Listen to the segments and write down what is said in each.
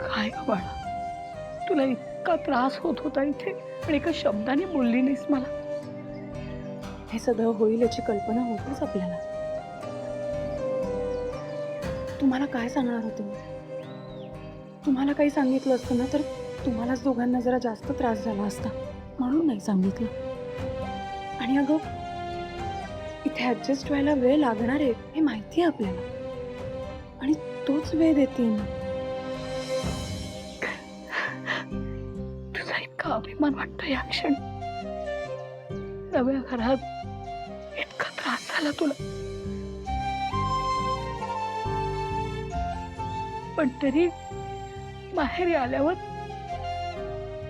काय ग बाळा, तुला इतका त्रास होत होता इथे आणि एका शब्दाने बोलली नाहीस मला. हे सगळं होईल याची कल्पना होतीच आपल्याला. तुम्हाला काय सांगणार होते मी? तुम्हाला काही सांगितलं असतं ना तर तुम्हालाच दोघांना जरा जास्त त्रास झाला असता, म्हणून नाही सांगितलं. आणि अगं, इथे ऍडजस्ट व्हायला वेळ लागणार आहे हे माहिती आहे आपल्याला, आणि तोच वेळ देते मी. तुझा इतका अभिमान वाटतो या क्षणी. नव्या घरात इतका त्रास झाला तुला, पण तरी माहेरी आल्यावर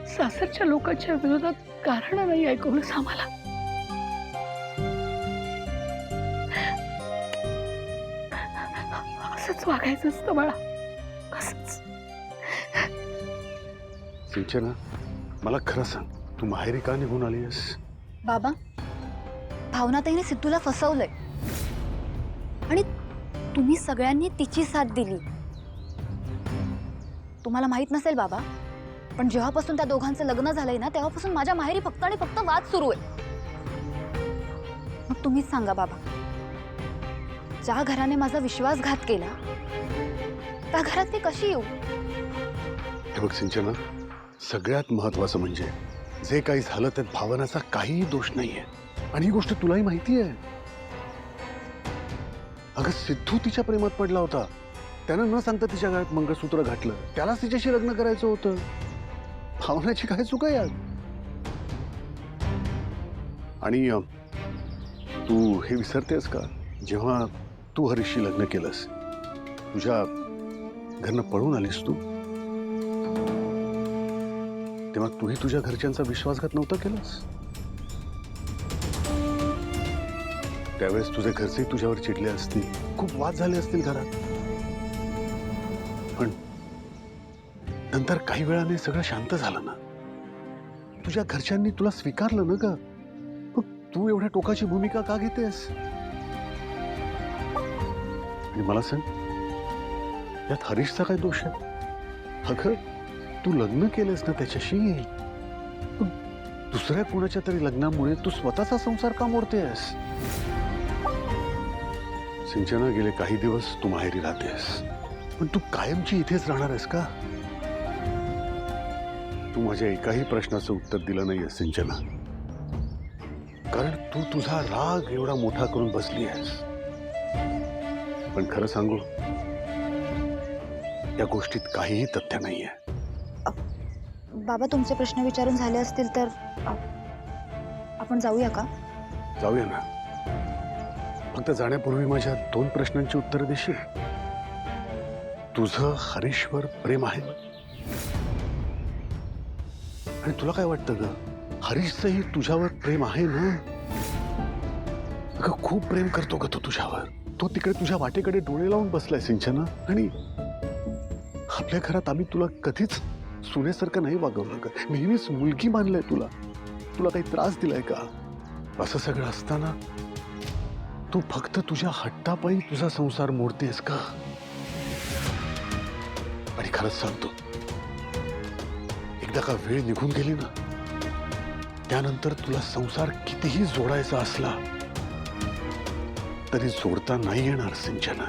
सासरच्या लोकांच्या विरोधात कारण नाही ऐकवलंस आम्हाला. असंच वागायचं असतं बाळा, असंच. सिंचना, मला खरं सांग, तू माहेरी का निघून आली आहेस? बाबा, भावनाताईने सिद्धूला फसवलंय आणि तुम्ही सगळ्यांनी तिची साथ दिली. तुम्हाला माहित नसेल बाबा, पण जेव्हापासून त्या दोघांचं लग्न झालंय ना तेव्हापासून माझ्या माहेरी फक्त आणि फक्त वाद सुरू आहे. मग तुम्हीच सांगा बाबा, ज्या घराने माझा विश्वासघात केला त्या घरात मी कशी येऊ? हे बघ सिंचना, सगळ्यात महत्वाचं म्हणजे जे काही झालं त्यात भावनाचा काहीही दोष नाहीये, आणि ही गोष्ट तुलाही माहिती आहे. अगं, सिद्धू तिच्या प्रेमात पडला होता. त्यानं न सांगता तिच्या गळ्यात मंगळसूत्र घातलं. त्यालाच तिच्याशी लग्न करायचं होतं. भावनाची काय चूक आहे यात? आणि तू हे विसरतेस का, जेव्हा तू हरीशशी लग्न केलंस, तुझ्या घरनं पळून आलीस तू, तेव्हा तूही तुझ्या घरच्यांचा विश्वासघात नव्हता केलास? त्यावेळेस तुझे घरचे तुझ्यावर चिडले असतील, खूप वाद झाले असतील घरात, पण नंतर काही वेळाने सगळं शांत झालं ना. तुझ्या घरच्यांनी तुला स्वीकारलं ना ग. मग तू एवढ्या टोकाची भूमिका का घेतेस? आणि मला सांग, यात हरीशचा काय दोष आहे? अगं, तू लग्न केलंस ना त्याच्याशी, दुसऱ्या कोणाच्या तरी लग्नामुळे तू स्वतःचा संसार का मोडतेस? सिंचना, गेले काही दिवस तू माहेरी राहतेस, पण तू कायमची इथेच राहणार आहेस का? तू माझ्या एकाही प्रश्नाचं उत्तर दिलं नाहीये सिंचना, कारण तू तुझा राग एवढा मोठा करून बसली आहेस. पण खरं सांगू, या गोष्टीत काहीही तथ्य नाहीये. बाबा, तुमचे प्रश्न विचारून झाले असतील तर आपण जाऊया का? जाऊया ना. फक्त जाण्यापूर्वी माझ्या 2 प्रश्नांची उत्तरं देशील? तुझं हरीशवर प्रेम आहे, आणि तुला काय वाटतं ग, हरीशचंही तुझ्यावर प्रेम आहे ना? अगं, खूप प्रेम करतो ग तो तुझ्यावर. तो तिकडे तुझ्या वाटेकडे डोळे लावून बसलाय सिंचना. आणि आपल्या घरात आम्ही तुला कधीच सुनेसारखं नाही वागवलं ग. नेहमीच मुलगी मानलंय तुला. तुला काही त्रास दिलाय का? असं सगळं असताना तू फक्त तुझ्या हट्टापायी तुझा संसार मोडतेस का? आणि खरंच सांगतो, एकदा का वेळ निघून गेली ना, त्यानंतर तुला संसार कितीही जोडायचा असला तरी जोडता नाही येणार सिंचना.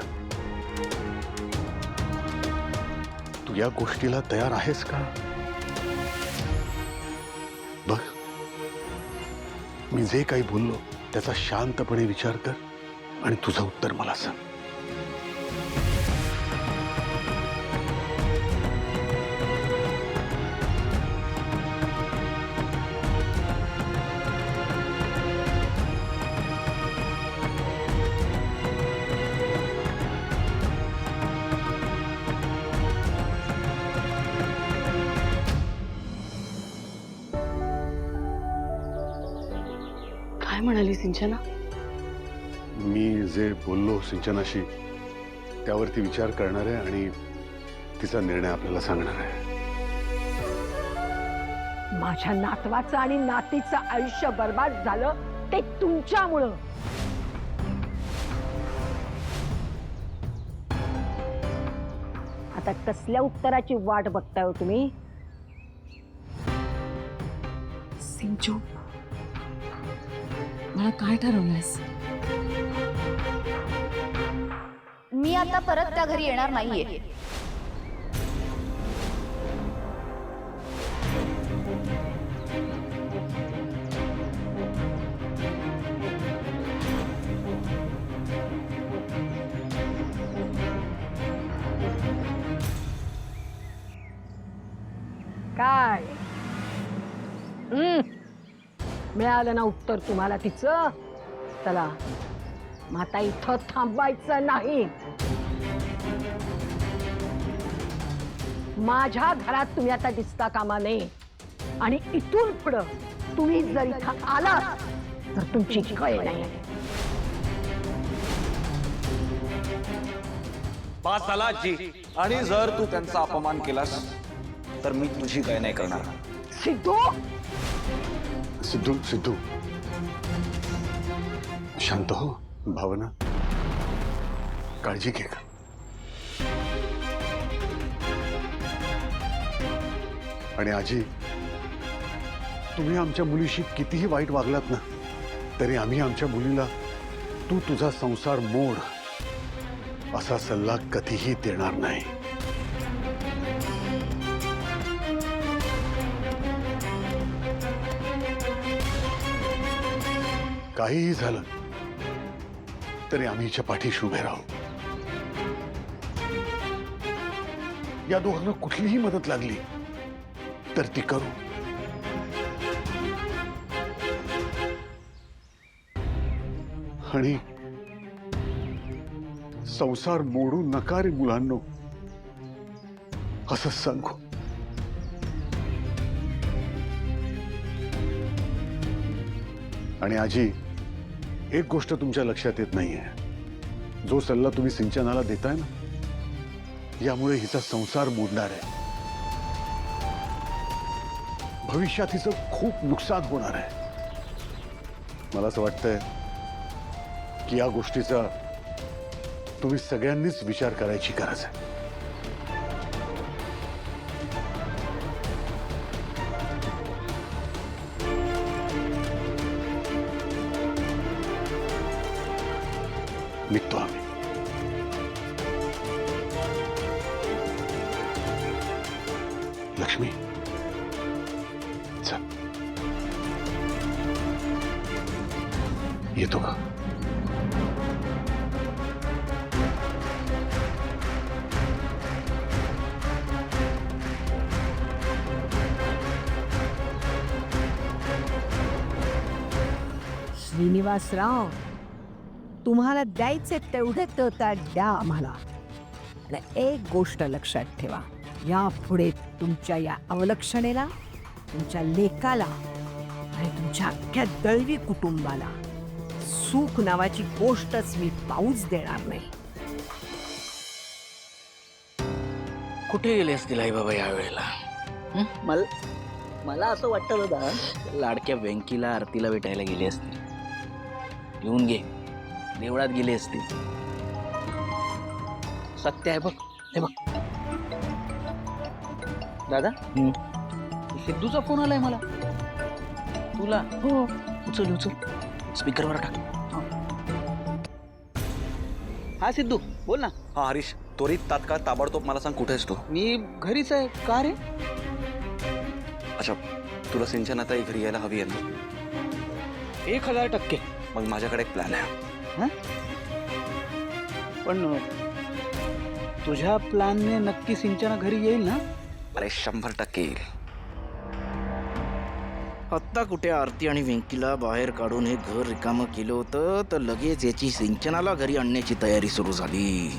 तू या गोष्टीला तयार आहेस का? बघ, मी जे काही बोललो त्याचा शांतपणे विचार कर आणि तुझं उत्तर मला सांग. काय म्हणाली सिंचना? मी जे बोललो सिंचनाशी त्यावरती विचार करणार आहे आणि तिचा निर्णय आपल्याला सांगणार आहे. माझ्या नातवाचं आणि नातीचं आयुष्य बर्बाद झालं ते तुमच्यामुळं. आता कसल्या उत्तराची वाट बघताय हो तुम्ही? सिंचू, मला काय ठरवलंयस? मी आता परत त्या घरी येणार नाहीये. काय मिळालं ना उत्तर तुम्हाला तिचं? चला, मग आता इथं थांबायचं नाही. माझ्या घरात तुम्ही आता दिसता कामा नये. आणि इथून पुढं तुम्ही जर इथं आलात तर तुमची कळ नाही. पास झाला जी. आणि जर तू त्यांचा अपमान केलास तर मी तुझी काय नाही करणार. सिद्धू, सिद्धू सिद्धू शांत हो. भावना, काळजी घे का. आणि आजी, तुम्ही आमच्या मुलीशी कितीही वाईट वागलात ना, तरी आम्ही आमच्या मुलीला तू तुझा संसार मोड असा सल्ला कधीही देणार नाही. काहीही झालं तरी आम्ही हिच्या पाठीशी उभे राहू. या दोघांना कुठलीही मदत लागली तर ती करू. आणि संसार मोडू नका रे मुलांनो असं सांगू. आणि आजी, एक गोष्ट तुमच्या लक्षात येत नाहीये. जो सल्ला तुम्ही सिंचनाला देताय ना, यामुळे हिचा संसार मोडणार आहे. भविष्यात हिचं खूप नुकसान होणार आहे. मला असं वाटतंय की या गोष्टीचा तुम्ही सगळ्यांनीच विचार करायची गरज आहे. निघतो आम्ही. लक्ष्मी, चल. येतो का? श्रीनिवासराव, तुम्हाला द्यायचे तेवढे तर द्या आम्हाला. आणि एक गोष्ट लक्षात ठेवा, यापुढे तुमच्या या अवलक्षणेला, तुमच्या लेकाला आणि तुमच्या अख्ख्या दळवी कुटुंबाला सुख नावाची गोष्टच मी पाऊच देणार नाही. कुठे गेले असतील आई बाबा यावेळेला? मला असं वाटतं दादा, लाडक्या वेंकीला आरतीला भेटायला गेले असतील. येऊन घे, देवळात गेले असतील. सत्य आहे बघ, हे बघ दादा. सिद्धूचा फोन आलाय मला. तुला? हो. उचल उचल, स्पीकरवर टाक. हा सिद्धू, बोल ना. हा हरीश, त्वरित तात्काळ ताबडतोब मला सांग, कुठे आहेस तू? मी घरीच आहे. का रे? अच्छा, तुला सिंचनाताई घरी यायला हवी आहे ना? 1000%. मग माझ्याकडे एक प्लॅन आहे. पण तुझ्या प्लॅनने नक्की सिंचना घरी येईल ना? अरे 100% येईल. आत्ता कुठे आरती आणि वेंकीला बाहेर काढून हे घर रिकामं केलं होतं तर लगेच याची सिंचनाला घरी आणण्याची तयारी सुरू झाली.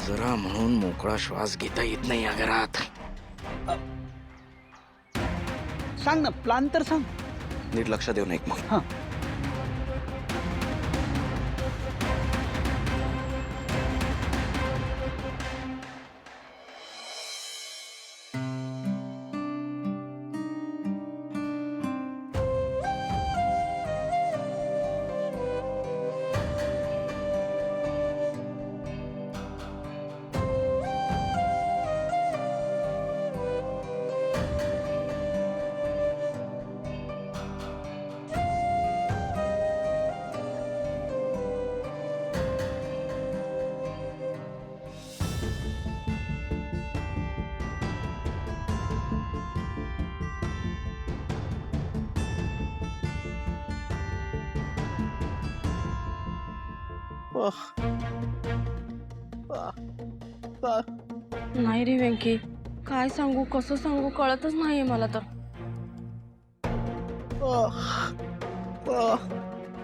जरा म्हणून मोकळा श्वास घेता येत नाही या घरात. सांग ना, प्लॅन तर सांग. नीट लक्ष देऊ नये मग. हां. नाही रे वेंकी, काय सांगू कसं सांगू कळतच नाहीये मला तर.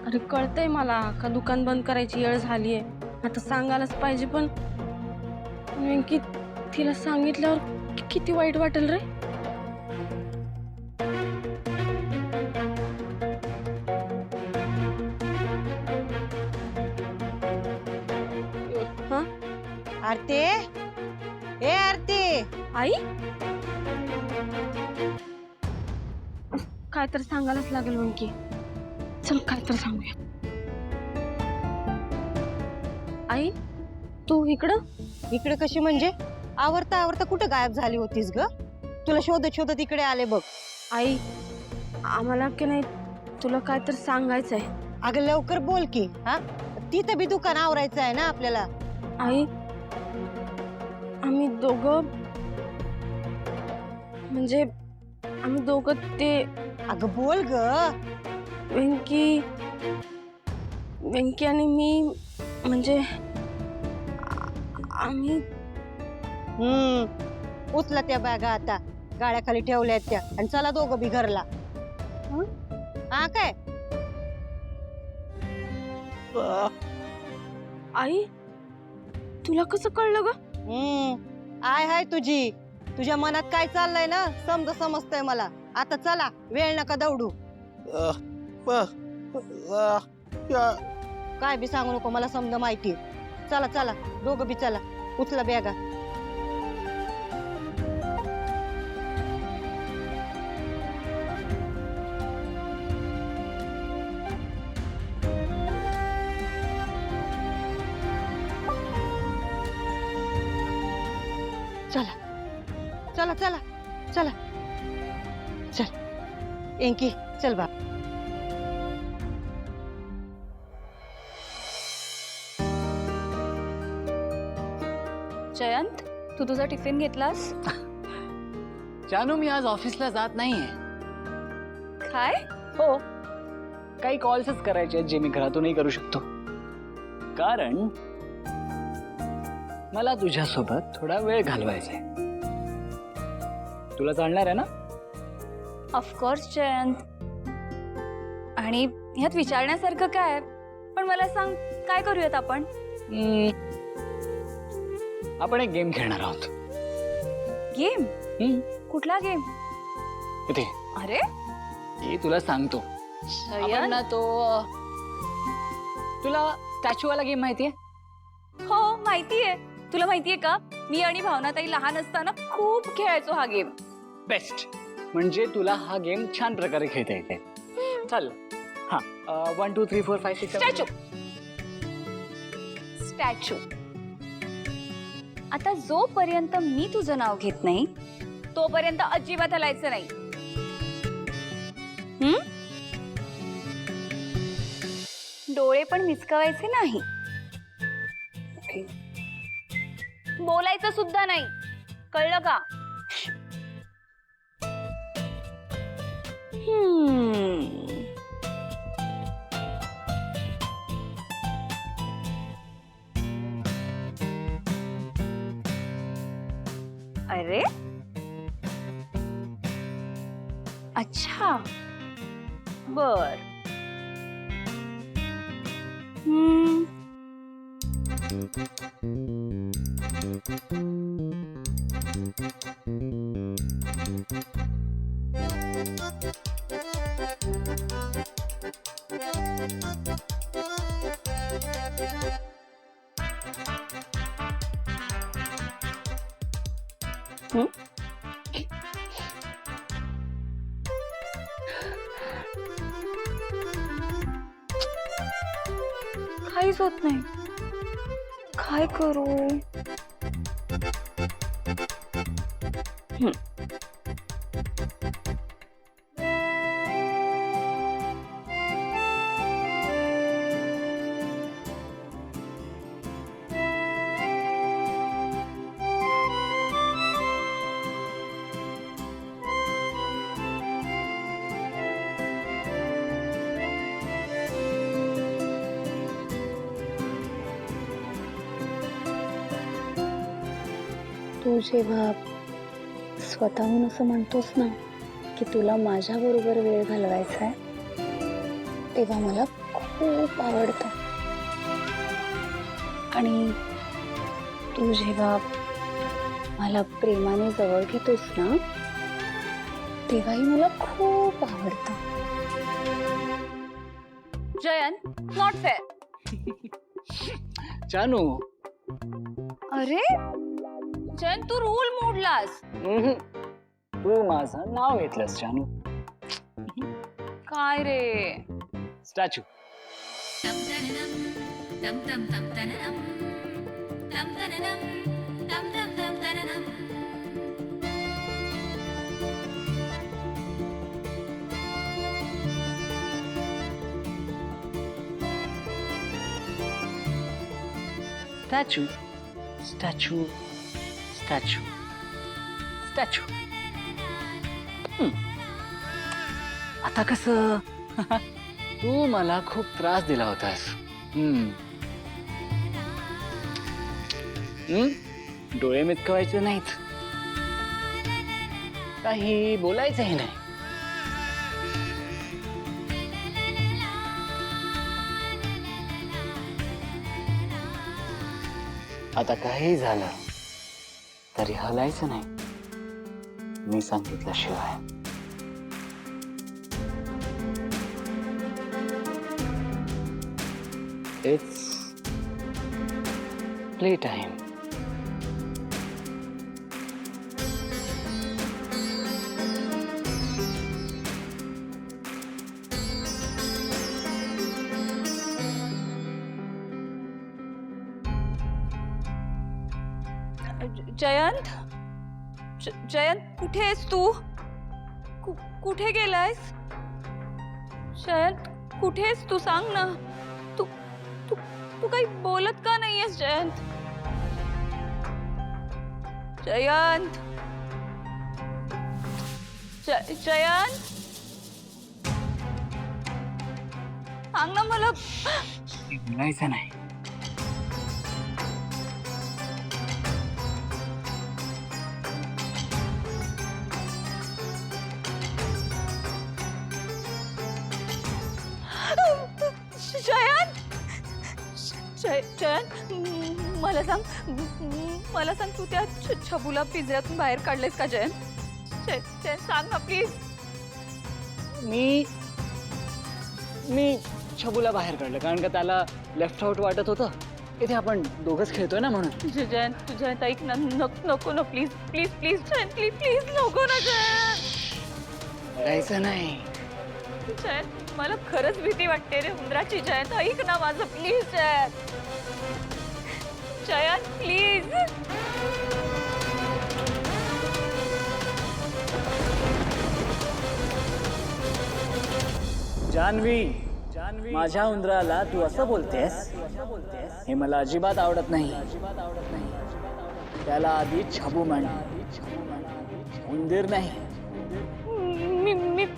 अरे कळतंय मला का दुकान बंद करायची वेळ झालीये, आता सांगायलाच पाहिजे, पण वेंकी तिला सांगितल्यावर किती वाईट वाटेल रे. हा आरती, ए आरती, आई, काय तर सांगायलाच लागेल वेंकी. चल काय तर सांगूया. आई तू इकडं? इकडे कशी म्हणजे? आवरता आवरता कुठं गायब झाली होतीस ग? तुला शोधत शोधत इकडे आले बघ. आई आम्हाला की नाही तुला काय तर सांगायचंय. अगं लवकर बोल की. हा, तिथं बी दुकान आवरायचं आहे ना आपल्याला. आई आम्ही दोघं म्हणजे आम्ही दोघं ते अगं बोल ग. वेंकी आणि मी म्हणजे आम्ही उचला त्या बॅगा आता, गाड्याखाली ठेवल्या त्या, आणि चला दोघं बी घरला. हा काय? आई तुला कसं कळलं ग? आय हाय तुझी, तुझ्या मनात काय चाललंय ना समजतंय मला. आता चला, वेळ नका दौडू. काय बी सांगू नको, मला समजा माहिती. चला चला दोघं बी चला, उचला बॅगा. चला चला चला चला चल एंकी, चल बा. जयंत, तू तुझा टिफिन घेतलास? जानू, मी आज ऑफिसला जात नाहीये. काय? हो, काही कॉल्सच करायचे आहेत जे मी घरातूनही करू शकतो, कारण मला तुझ्यासोबत थोडा वेळ घालवायचा आहे. तुला चालणार आहे ना? ऑफकोर्स जयंत. आणि ह्यात विचारण्यासारखं काय? पण मला सांग, काय करूयात आपण? आपण एक गेम खेळणार आहोत. गेम? कुठला गेम? इथे अरे ये, तुला सांगतो. आपण ना तो, तुला स्टॅच्यूवाला गेम माहितीये? हो माहितीये. तुला माहितीये का, मी आणि भावनाताई लहान असताना खूप खेळायचो हा गेम. बेस्ट. म्हणजे तुला हा गेम छान प्रकारे खेळता येते. चल, हा, 1 2 3 4 5 6 स्टॅच्यू. स्टॅच्यू. आता जोपर्यंत मी तुझं नाव घेत नाही तोपर्यंत अजिबात हलायचं नाही. डोळे पण मिचकावायचे नाही. बोलायचं सुद्धा नाही, कळलं का? अरे अच्छा, बर. काहीच होत नाही. काय करू? तू जेव्हा स्वतःहून असं म्हणतोस ना की तुला माझ्याबरोबर वेळ घालवायचा आहे, तेव्हा मला खूप आवडतं. आणि तू जेव्हा मला प्रेमाने जवळ घेतोस ना, तेव्हाही मला खूप आवडतं. Jayant, not fair. जानू. अरे जयंत, तू रूल मोडलास. तू माझं नाव घेतलंस जानू. काय रे? Statue. Statue statue statue statue. आता कसं? तू मला खूप त्रास दिला होतास. डोळे मिटकवायचे नाहीत, काही बोलायचंही नाही. आता काही झालं तरी हलायचं नाही मी सांगितल्याशिवाय. It's play time. Jayant, Jayant, कुठे आहेस तू? कुठे गेलायस? जयंत, कुठे आहेस तू? सांग ना. तू तू तू काही बोलत का नाहीयेस जयंत? जयंत, जयंत, सांग ना मला. बोलायचं नाही. जयंत, मला सांग तू त्या छबूला पिंजऱ्यातून बाहेर काढलेस का? जयंत, सांग ना प्लीज. मी छबूला बाहेर काढलं कारण का त्याला लेफ्ट आउट वाटत होतं. इथे आपण दोघंच खेळतोय ना म्हणून. जयंत ऐक ना. नको ना please please please Jayant, please please नको ना जयंत. बोलायचं नाही. जयंत, मला खरंच भीती वाटते रे उंदराची. जयंत ऐक ना माझं प्लीज. जयंत, जयंत प्लीज. जानवी, माझ्या उंदराला तू असं बोलतेस हे मला अजिबात आवडत नाही. त्याला आधी छबू म्हण, उंदीर नाही.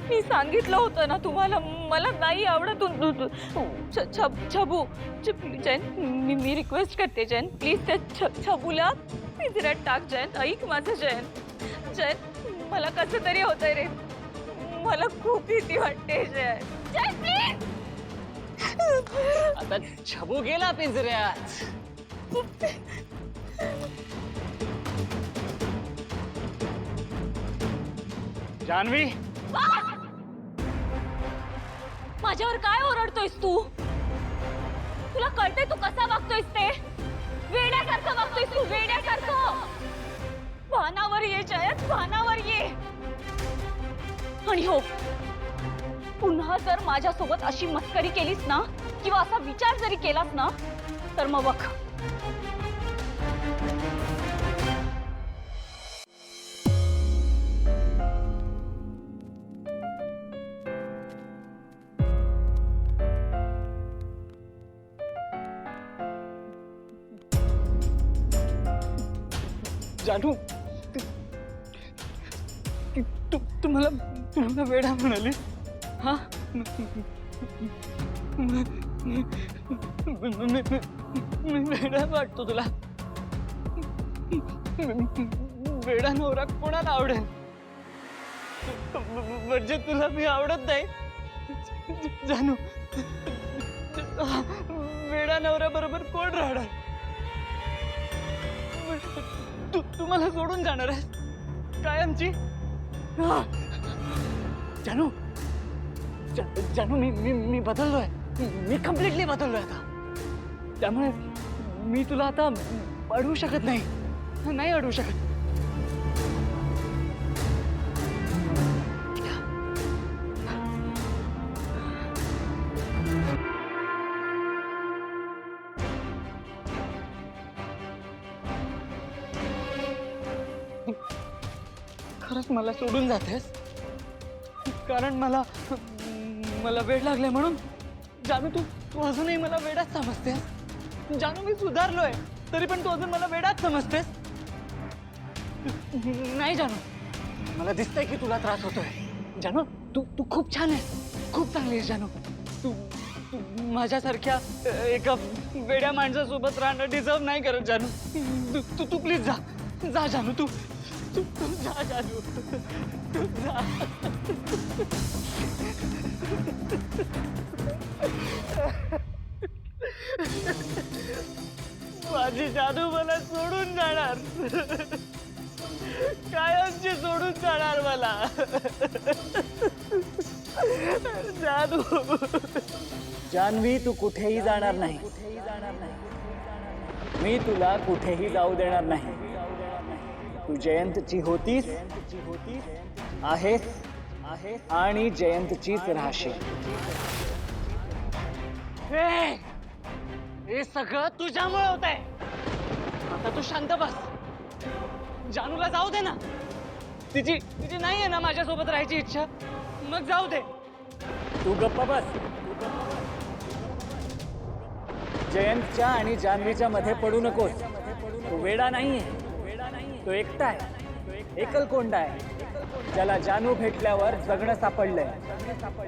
मी सांगितलं होतं ना तुम्हाला, मला नाही आवडत छबू. जयंत, मी रिक्वेस्ट करते जयंत, प्लीज त्या छबूला पिंजऱ्यात टाक. जयंत ऐक माझं. जयंत, मला कसं तरी होतंय रे. मला खूप भीती वाटते. जयंत प्लीज. आता छबू गेला पिंजऱ्यात. जानवी, माझ्यावर काय ओरडतोयस तू? तुला कळतंय तू कसा वागतोयस ते? वेड्यासारखं वागतोयस तू, वेड्यासारखं. भानावर ये जयंत, भानावर ये. आणि हो, पुन्हा जर माझ्यासोबत अशी मस्करी केलीस ना किंवा असा विचार जरी केलास ना तर मग बघ. जानू, तुम्हाला वेडा म्हणाली? हा, मी वेडा वाटतो तुला? वेडा नवरा कोणाला आवडेल? म्हणजे तुला मी आवडत नाही जानू? वेडा नवरा बरोबर कोण राहणार? तू मला सोडून जाणार आहेस कायमची? जानू, जानू, मी बदललोय. मी कम्प्लिटली बदललोय आता. त्यामुळे मी तुला आता अडवू शकत नाही अडवू शकत. खरंच मला सोडून जातेस? कारण मला वेड लागले म्हणून? जानू, तू अजूनही मला वेडाच समजतेस? जानू, मी सुधारलोय तरी पण तू अजून मला वेडाच समजतेस? नाही जानू, मला दिसतंय की तुला त्रास होतोय. जानू, तू खूप छान आहेस, खूप चांगली आहेस जानू. तू माझ्यासारख्या एका वेड्या माणसासोबत राहणं डिझर्व नाही करत जानू. तू प्लीज जा जानू. तू जा जानू, तू जा. माझी जानू मला सोडून जाणार, कायमची सोडून जाणार मला. जानू, जानवी, तू कुठेही जाणार नाही. मी तुला कुठेही जाऊ देणार नाही. तू जयंतची होतीस, आहेस आणि जयंतचीच राहशील. हे सगळं तुझ्यामुळे होत आहे. आता तू शांत बस. जानूला जाऊ दे ना. तिची नाहीये ना माझ्यासोबत राहायची इच्छा, मग जाऊ दे. तू गप्प बस. जयंतच्या आणि जान्हवीच्या मध्ये पडू नकोस. तो वेडा नाहीये, तो एकटा आहे, एकलकोंडा आहे, ज्याला जानू भेटल्यावर जगणं सापडलंय.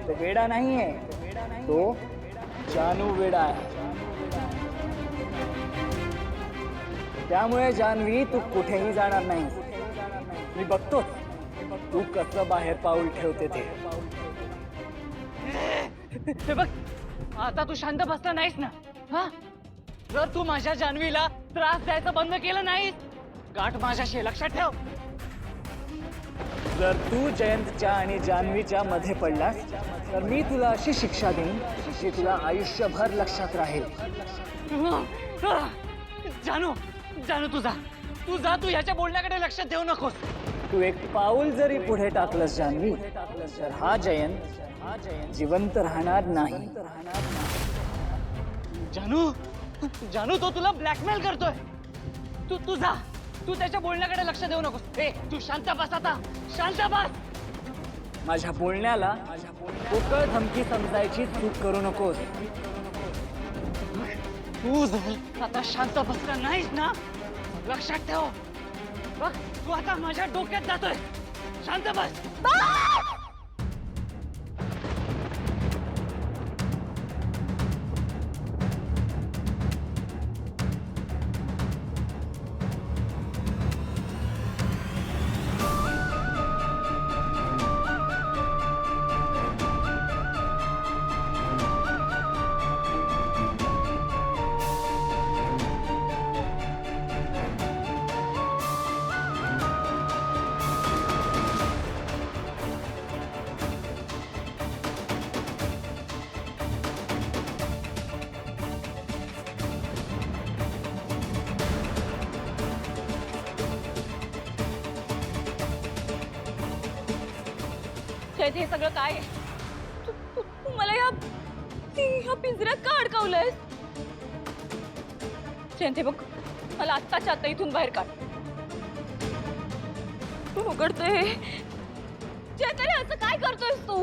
तो वेडा नाहीये, तो जानू वेडा आहे. त्यामुळे जान्हवी, तू कुठेही जाणार नाही. मी बघतो तू कसं बाहेर पाऊल ठेवते ते. हे बघ, आता तू शांत बसला नाहीस ना? हा, जर तू माझ्या जान्हवीला त्रास द्यायचं बंद केलं नाहीस, गाठ माझ्याशी, लक्षात ठेव. जर तू जयंतच्या आणि जान्हवीच्या मध्ये पडलास तर मी तुला अशी शिक्षा देईन जी तुला आयुष्यभर लक्षात राहील. जानू, तू जा. तू ह्याच्या बोलण्याकडे लक्ष देऊ नकोस. तू एक पाऊल जरी पुढे टाकलंस जान्हवी तर हा जयंत जिवंत राहणार नाही. जानू, तो तुला ब्लॅकमेल करतोय. तू जा. तू त्याच्या बोलण्याकडे लक्ष देऊ नकोस. तू शांत बस आता, शांत बस. माझ्या बोलण्याला पोकळ धमकी समजायची चूक करू नकोस. तू जर आता शांत बसला नाहीस ना, लक्षात ठेव. बघ, तू आता माझ्या डोक्यात जातोय. शांत बस. हे सगळं काय आहे? तू मला या पिंजऱ्यात का अडकवलंयस? जयंत, बघ, मला आत्ताच्या आत्ता इथून बाहेर काढ. तू उघडतोय जयंत, असं काय करतोयस तू?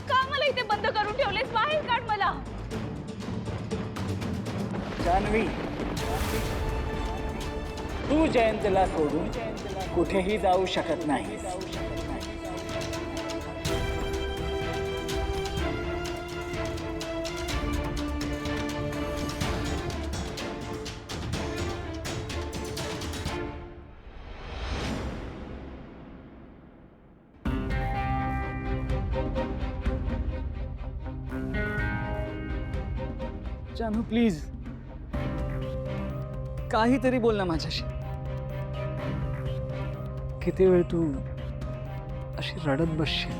का मला इथे बंद करून ठेवलेस? बाहेर काढ मला. जान्हवी, तू जयंतला सोडून कुठेही जाऊ शकत नाही. जानू प्लीज काहीतरी बोल ना माझ्याशी. किती वेळ तू अशी रडत बसशील?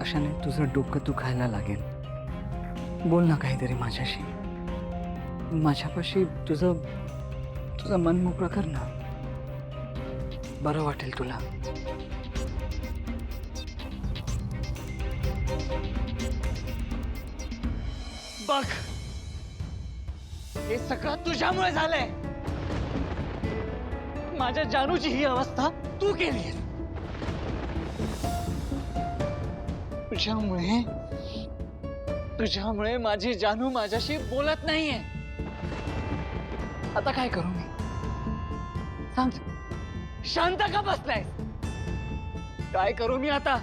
अशाने तुझं डोकं दुखायला लागेल. बोल ना काहीतरी माझ्याशी. माझ्यापाशी तुझं मन मोकळं कर ना. बरं वाटेल तुला. बघ हे सगळं तुझ्यामुळे झालंय. माझ्या जानूची ही अवस्था तू केली. तुझ्यामुळे माझी जानू माझ्याशी बोलत नाहीये. आता काय करू मी सांग. शांत का बसलाय? काय करू मी आता?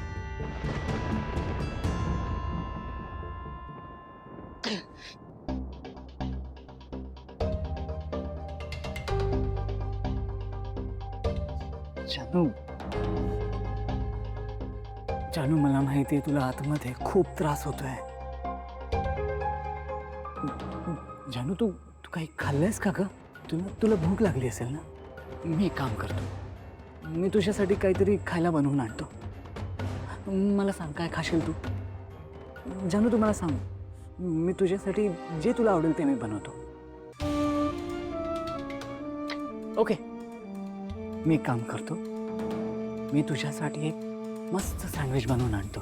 जानू मला माहिती आहे तुला आतमध्ये खूप त्रास होतोय. जानू तू काही खाल्लंयस का ग? तुला भूक लागली असेल ना. मी एक काम करतो, मी तुझ्यासाठी काहीतरी खायला बनवून आणतो. मला सांग काय खाशील तू? जानू तू मला सांग, मी तुझ्यासाठी जे तुला आवडेल ते मी बनवतो. ओके मी एक काम करतो, मी तुझ्यासाठी एक मस्त सँडविच बनवून आणतो.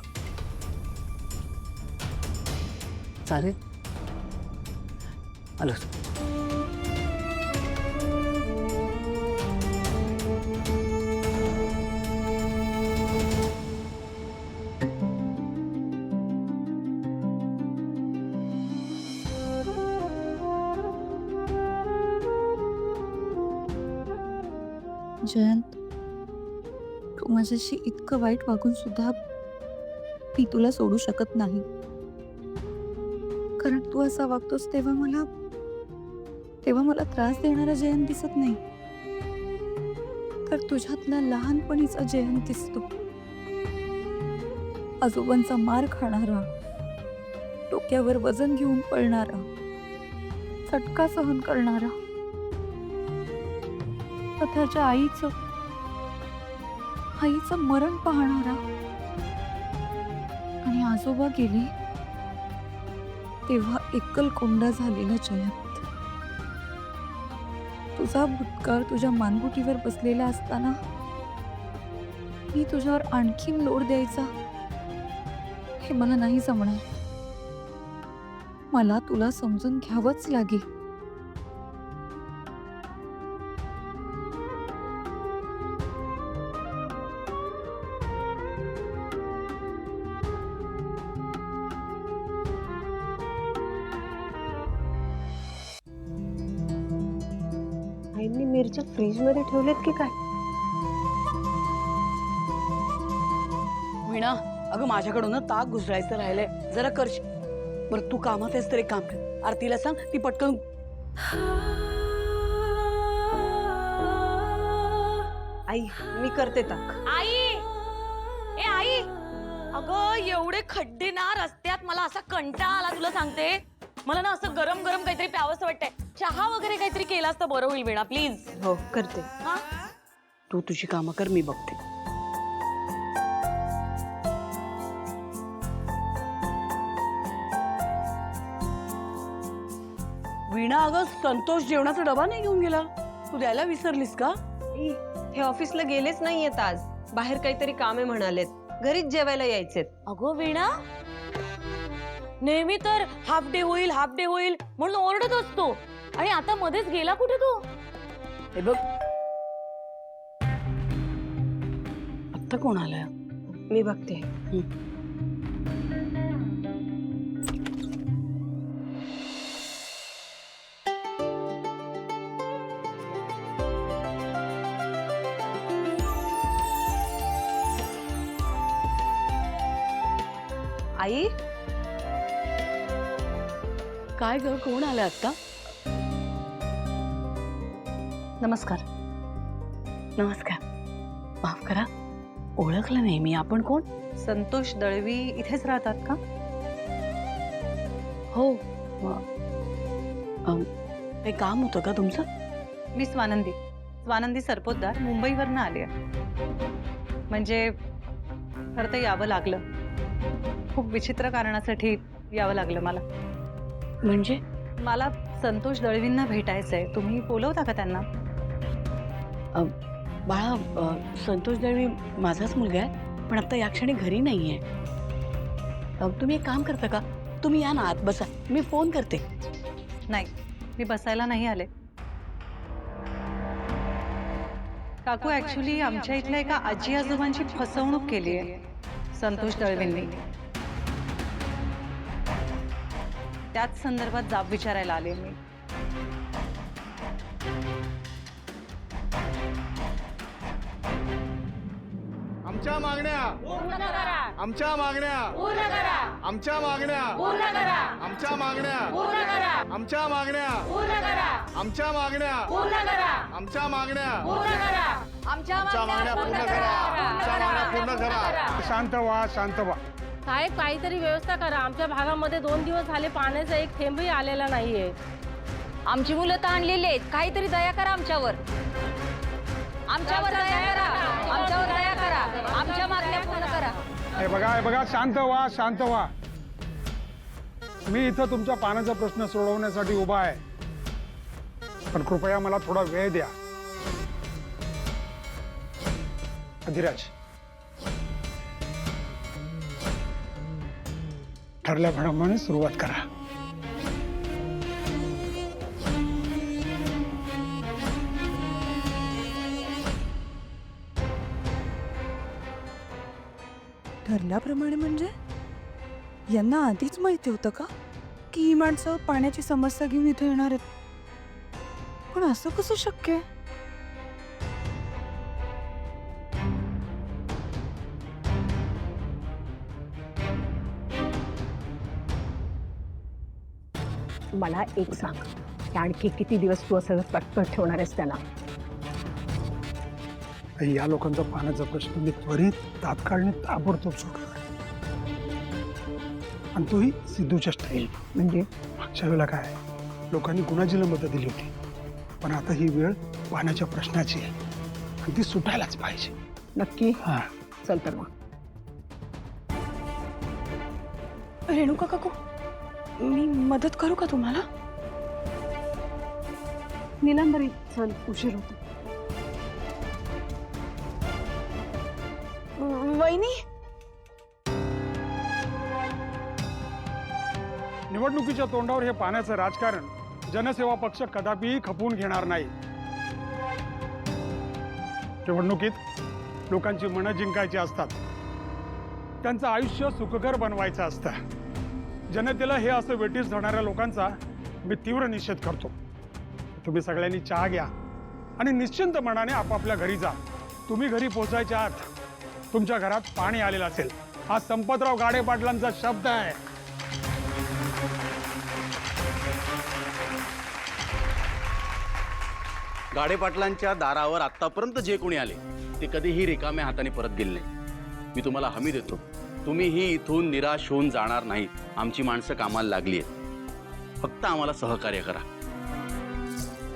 चालेल? आलोच. जयंत, तू माझ्याशी इतकं वाईट वागून सुद्धा मी तुला सोडू शकत नाही. कारण तू असा वागतोस तेव्हा मला त्रास देणारा जयंत दिसत नाही, तर तुझ्यातला लहानपणीचा जयंत दिसतो. आजोबांचा मार खाणारा, डोक्यावर वजन घेऊन पळणारा, चटका सहन करणारा, स्वतःच्या आईचं मरण पाहणारा. आणि आजोबा गेले तेव्हा एकलकोंडा झालेला जयंत. तुझा भूतकाळ तुझ्या मानगुटीवर बसलेला असताना मी तुझ्यावर आणखीन लोड द्यायचा हे मला नाही जमणार. मला तुला समजून घ्यावंच लागेल. आईंनी मिरच्या फ्रीज मध्ये ठेवलेत की काय? वीणा, अगं माझ्याकडून ताक घुसळायचं राहिलंय, जरा करशील? बरं तू कामात आहेस तर एक काम कर, आरतीला सांग ती पटकन. आई मी करते ताक. आई, ए आई, अगं एवढे खड्डे ना रस्त्यात, मला असा कंटाळा आला तुला सांगते. मला ना असं गरम गरम काहीतरी प्यावंसं वाटतंय. चहा वगैरे काहीतरी केलास तर बरं होईल वीणा, प्लीज. हो करते. हा तू तुझी कामं कर, मी बघते. वीणा, अगं संतोष जेवणाचा डबा नाही घेऊन गेला, तू द्यायला विसरलीस का? हे ऑफिसला गेलेच नाहीयेत आज, बाहेर काहीतरी कामे म्हणालेत, घरीच जेवायला यायचेत. अगो वीणा, नेहमी तर हाफ डे होईल म्हणून ओरडत असतो, आणि आता मध्येच गेला कुठे तू? हे बघ, आत्ता कोण आलाय? मी बघते. आई, काय ग, कोण आलाय आत्ता? नमस्कार. नमस्कार. माफ करा, ओळखलं नाही मी. आपण कोण? संतोष दळवी इथेच राहतात का? हो, काही काम होतं का तुमचं? मी स्वानंदी सरपोतदार मुंबईवरनं आली आहे. म्हणजे खरं तर यावं लागलं. खूप विचित्र कारणासाठी यावं लागलं मला. म्हणजे मला संतोष दळवींना भेटायचंय. तुम्ही बोलवता का त्यांना? बाळा, संतोष दळवी माझाच मुलगा आहे, पण आता या क्षणी घरी नाही आहे. तुम्ही एक काम करता का? तुम्ही या ना, आत बसा, मी फोन करते. नाही, मी बसायला नाही आले. काकू, ॲक्च्युली आमच्या इथल्या एका आजी आजोबांची फसवणूक केली आहे संतोष दळवींनी. त्याच संदर्भात जाब विचारायला आले मी. आमच्या मागण्या आमच्या मागण्या आमच्या मागण्या आमच्या मागण्या आमच्या मागण्या आमच्या मागण्या आमच्या मागण्या आमच्या मागण्या पूर्ण करा. आमच्या मागण्या पूर्ण करा. शांत व्हा, शांत व्हा. साहेब, काहीतरी व्यवस्था करा. आमच्या भागामध्ये 2 दिवस झाले पाण्याचा एक थेंबही आलेला नाहीये. आमची मुलं ताणलेली आहेत. काहीतरी दया करा आमच्यावर. आमच्यावर दया करा. आमच्यावर दया करा. आमच्या मागण्या पूर्ण करा. हे बघा, शांत व्हा, शांत व्हा. मी इथं तुमच्या पाण्याचा प्रश्न सोडवण्यासाठी उभा आहे, पण कृपया मला थोडा वेळ द्या. अधिराज, ठरल्याप्रमाणे सुरुवात करा. ठरल्याप्रमाणे म्हणजे यांना आधीच माहिती होतं का की ही माणसं पाण्याची समस्या घेऊन इथे येणार आहेत? पण असं कसं शक्य आहे? मला एक सांग, की आणखी किती दिवस तू असं पटकन ठेवणार आहेस त्यांना? या लोकांचा पाण्याचा प्रश्न मी त्वरित तात्काळ ताबडतोब सुटणार, आणि तोही सिद्धूच्या स्टाईल. म्हणजे मागच्या वेळेला काय लोकांनी गुणाजीला मदत दिली होती, पण आता ही वेळ पाण्याच्या प्रश्नाची आहे आणि ती सुटायलाच पाहिजे. नक्की? हा, चल तर मग. रेणुका काकू, मी मदत करू का तुम्हाला? नीलांबरी, चल, उशीर होतो. वहिनी, निवडणुकीच्या तोंडावर हे पाण्याचं राजकारण जनसेवा पक्ष कदापिही खपवून घेणार नाही. निवडणुकीत लोकांची मनं जिंकायची असतात, त्यांचं आयुष्य सुखकर बनवायचं असतं. जनतेला हे असं वेठीस धरणाऱ्या लोकांचा मी तीव्र निषेध करतो. तुम्ही सगळ्यांनी चहा घ्या आणि निश्चिंत मनाने आपापल्या घरी जा. तुम्ही घरी पोहोचायच्या आत तुमच्या घरात पाणी आलेलं असेल. हा संपतराव गाडे पाटलांचा शब्द आहे. गाडे पाटलांच्या दारावर आतापर्यंत जे कोणी आले ते कधीही रिकाम्या हाताने परत गेले नाही. मी तुम्हाला हमी देतो, तुम्हीही इथून निराश होऊन जाणार नाही. आमची माणसं कामाला लागली आहेत. फक्त आम्हाला सहकार्य करा.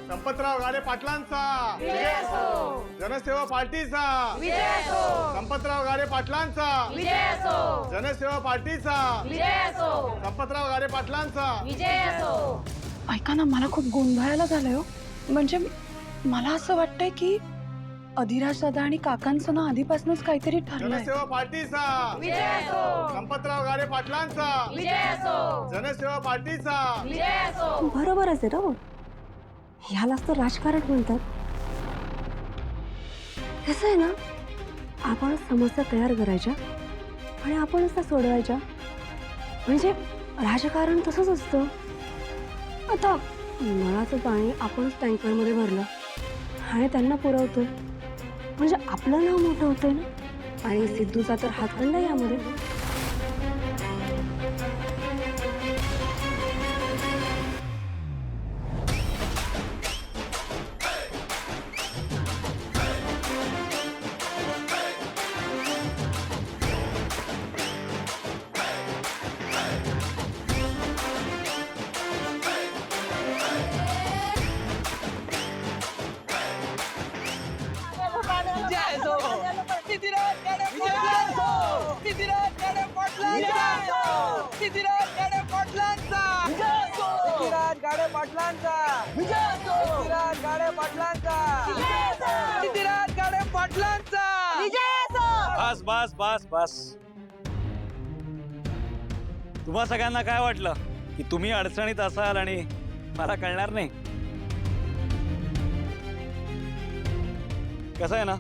संपतराव गाडे पाटलांचा विजय असो. जनसेवा पार्टीचा विजय असो. संपतराव गाडे पाटलांचा विजय असो. जनसेवा पार्टीचा विजय असो. संपतराव गाडे पाटलांचा विजय असो. ऐका ना, मला खूप गोंधळायला झालंय हो. म्हणजे मला असं वाटतंय की अधिराज दादा आणि काकांचं ना आधीपासूनच काहीतरी ठरलंय. जनसेवा पार्टीचा विजय असो. संपतराव गाडे पाटलांचा विजय असो. जनसेवा पार्टीचा विजय असो. बरोबरच आहे ना, ह्यालाच तर राजकारण म्हणतात. कसं आहे ना, आपण समस्या तयार करायच्या आणि आपणच त्या सोडवायच्या. म्हणजे राजकारण तसंच असतं. आता नळाचं पाणी आपणच टँकरमध्ये भरलं आणि त्यांना पुरवतोय, म्हणजे आपलं नाव मोठं होतंय ना. आणि सिद्धूचा तर हातखंड आहे यामध्ये. बस बस बस बस. तुम्हा सगळ्यांना काय वाटलं की तुम्ही अडचणीत असाल आणि मला कळणार नाही? कसं आहे ना,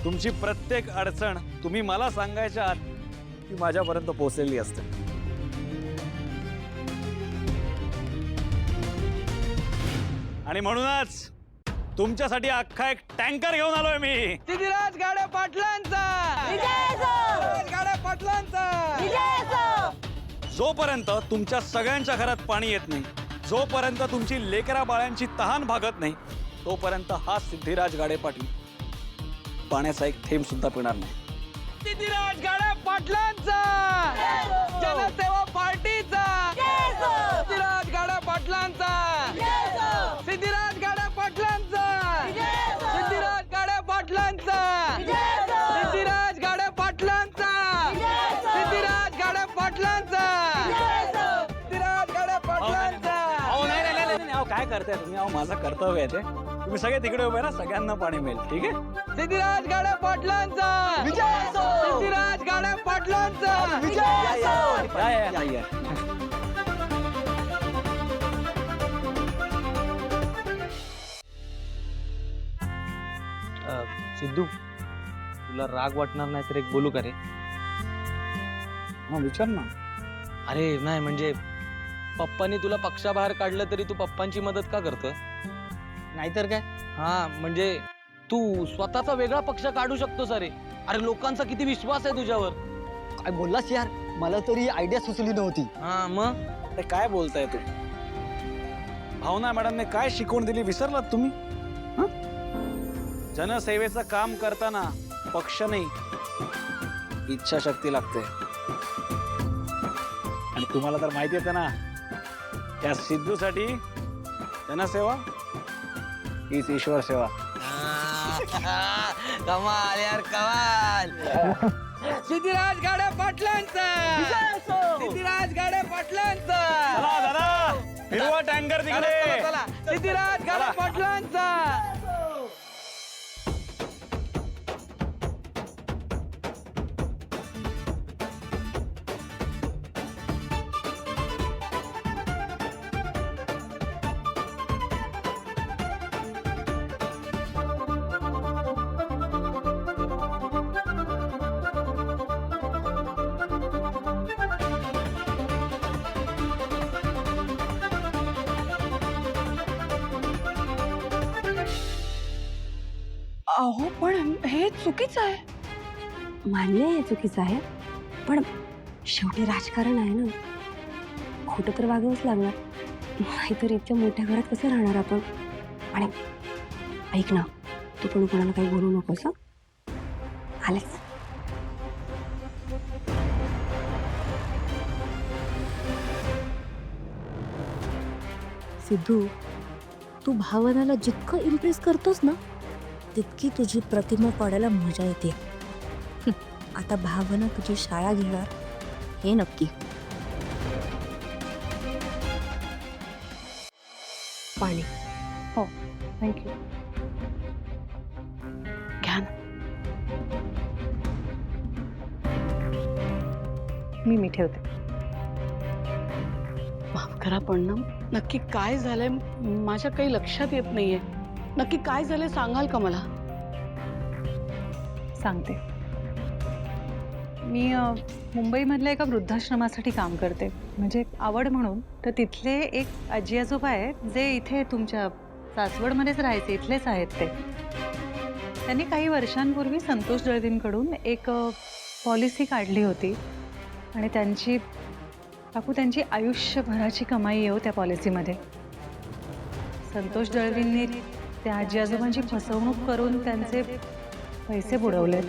तुमची प्रत्येक अडचण तुम्ही मला सांगायच्या आत ती माझ्यापर्यंत पोहोचलेली असते. आणि म्हणूनच तुमच्यासाठी अख्खा एक टँकर घेऊन आलोय मी. सिद्धीराज गाडे पाटलांचा. गाडे पाटलांचा. जोपर्यंत तुमच्या सगळ्यांच्या घरात पाणी येत नाही, जोपर्यंत तुमची लेकरा बाळांची तहान भागत नाही, तोपर्यंत हा सिद्धिराज गाडे पाटील पाण्याचा एक थेंब सुद्धा पिणार नाही. सिद्धिराज गाडे पाटलांचा. जनसेवा पार्टीचा. सिद्धिराज गाडे पाटलांचा. सिद्धिराज गाडे पाटलांचा. सिद्धिराज गाडे पाटलांचा. सिद्धिराज गाडे पाटलांचा. सिद्धिराज गाडे पाटलांचा. सिद्धिराज गाडे पाटलांचा. अहो नाही नाही नाही नाही, अहो काय करताय तुम्ही? अहो माझं कर्तव्य आहे ते. तुम्ही सगळे तिकडे उभे ना, सगळ्यांना पाणी मिळेल. ठीक आहे. सिद्धिराज गाडे पाटलांचा. सिद्धिराज गाडे पाटलांचा. सिद्धू, तुला राग वाटणार नाही तर एक बोलू का रे? विचार ना. अरे नाही म्हणजे पप्पांनी तुला पक्षाबाहेर काढलं तरी तू पप्पांची मदत का करतोय? नाहीतर काय. हा म्हणजे तू स्वतःचा वेगळा पक्ष काढू शकतोस. अरे लोकांचा किती विश्वास आहे तुझ्यावर. काय बोललास यार, मला तरी आयडिया सुचली नव्हती. हा मग ते काय बोलताय तू? भावना मॅडमने काय शिकवून दिली विसरलात तुम्ही? जनसेवेचं काम करताना पक्ष नाही, इच्छाशक्ती लागते. आणि तुम्हाला तर माहिती आहे ना, त्या सिद्धूसाठी जनसेवा हीच ईश्वर सेवा. कमाल यार कमाल. सिद्धिराज गाडे पाटलांचा. सिद्धिराज गाडे पाटलांचा. चला दादा, फिरवा टँकर तिकडे. सिद्धिराज गाडे पाटलांचा. अहो पण हे चुकीचं आहे. मान्य आहे हे चुकीचं आहे, पण शेवटी राजकारण आहे ना, खोटं तर वागावंच लागणार. नाहीतर इतक्या मोठ्या घरात कसं राहणार आपण? आणि ऐक ना, तू पण कोणाला काही बोलू नकोस. आलेच. सिद्धू, तू भावनाला जितकं इम्प्रेस करतोस ना, तितकी तुझी प्रतिमा पाडायला मजा येते. आता भावना तुझी शाळा घेणार हे नक्की. पाणी. हो थँक्यू. घ्या ना. मी ठेवते. माफ करा पण ना, नक्की काय झालंय माझ्या काही लक्षात येत नाहीये. नक्की काय झालंय सांगाल का मला? सांगते. मी मुंबईमधल्या एका वृद्धाश्रमासाठी काम करते, म्हणजे आवड म्हणून. तर तिथले एक आजी आजोबा आहेत जे इथे तुमच्या सासवडमध्येच राहायचे, इथलेच आहेत ते. त्यांनी काही वर्षांपूर्वी संतोष दळवींकडून एक पॉलिसी काढली होती आणि त्यांची आयुष्यभराची कमाई येऊ त्या पॉलिसीमध्ये. संतोष दळवींनी त्या आजी आजोबांची फसवणूक करून त्यांचे पैसे बुडवले.